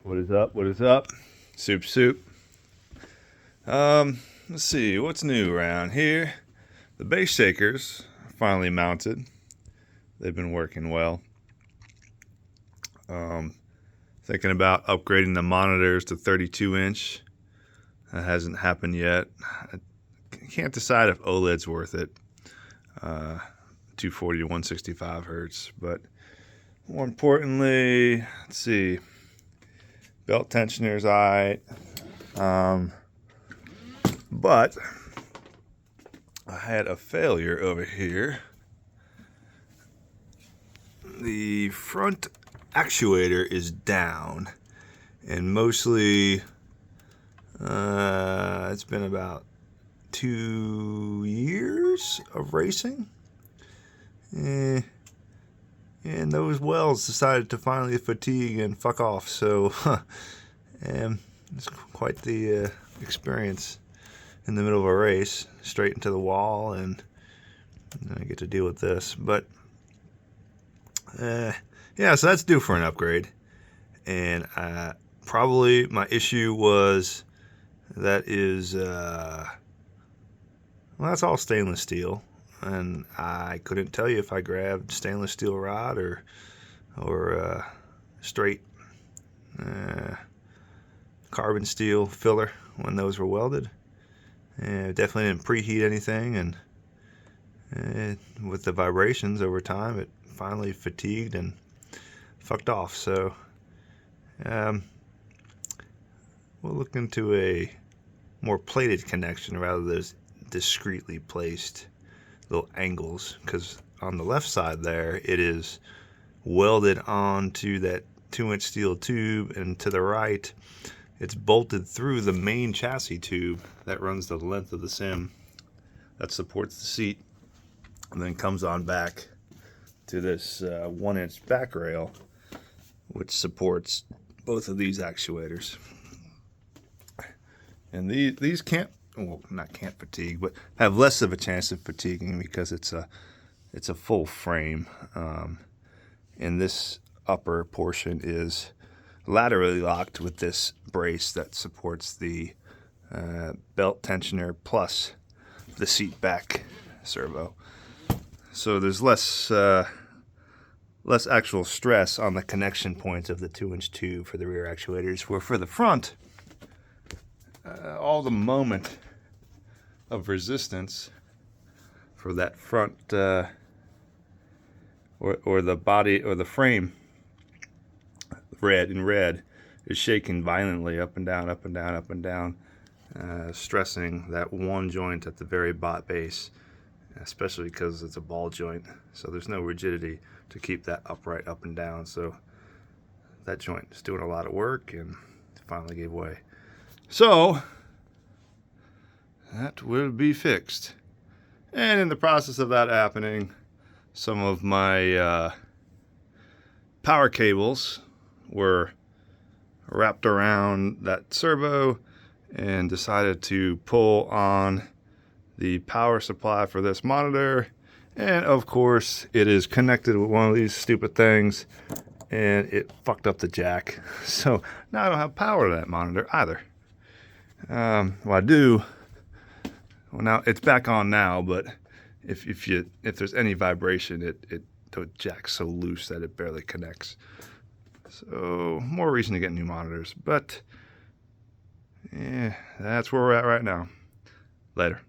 What is up? What is up? Soup. Let's see, what's new around here? The bass shakers are finally mounted. They've been working well. Thinking about upgrading the monitors to 32-inch. That hasn't happened yet. I can't decide if OLED's worth it. 240 to 165 hertz, but more importantly, let's see. Belt tensioner's alright. But I had a failure over here. The front actuator is down, and mostly it's been about 2 years of racing. And those welds decided to finally fatigue and fuck off. So it's quite the experience in the middle of a race, straight into the wall, and I get to deal with this. But yeah, so that's due for an upgrade. And probably my issue was that's all stainless steel. And I couldn't tell you if I grabbed stainless steel rod or straight carbon steel filler when those were welded. And definitely didn't preheat anything, and with the vibrations over time, it finally fatigued and fucked off. So we'll look into a more plated connection rather than discreetly placed little angles, because on the left side there it is welded onto that 2-inch steel tube, and to the right it's bolted through the main chassis tube that runs the length of the sim that supports the seat, and then comes on back to this 1-inch back rail which supports both of these actuators. And these can't fatigue, but have less of a chance of fatiguing because it's a full frame, and this upper portion is laterally locked with this brace that supports the belt tensioner plus the seat back servo. So there's less actual stress on the connection points of the 2-inch tube for the rear actuators, where for the front, all the moment of resistance for that front or the body or the frame red is shaking violently up and down, stressing that one joint at the very base, especially because it's a ball joint, so there's no rigidity to keep that upright up and down. So that joint is doing a lot of work and finally gave way. So that will be fixed. And in the process of that happening, some of my power cables were wrapped around that servo and decided to pull on the power supply for this monitor. And of course, it is connected with one of these stupid things, and it fucked up the jack. So now I don't have power to that monitor either. Well, I do. Well, now it's back on now, but if there's any vibration, the jack's so loose that it barely connects. So more reason to get new monitors, but yeah, that's where we're at right now. Later.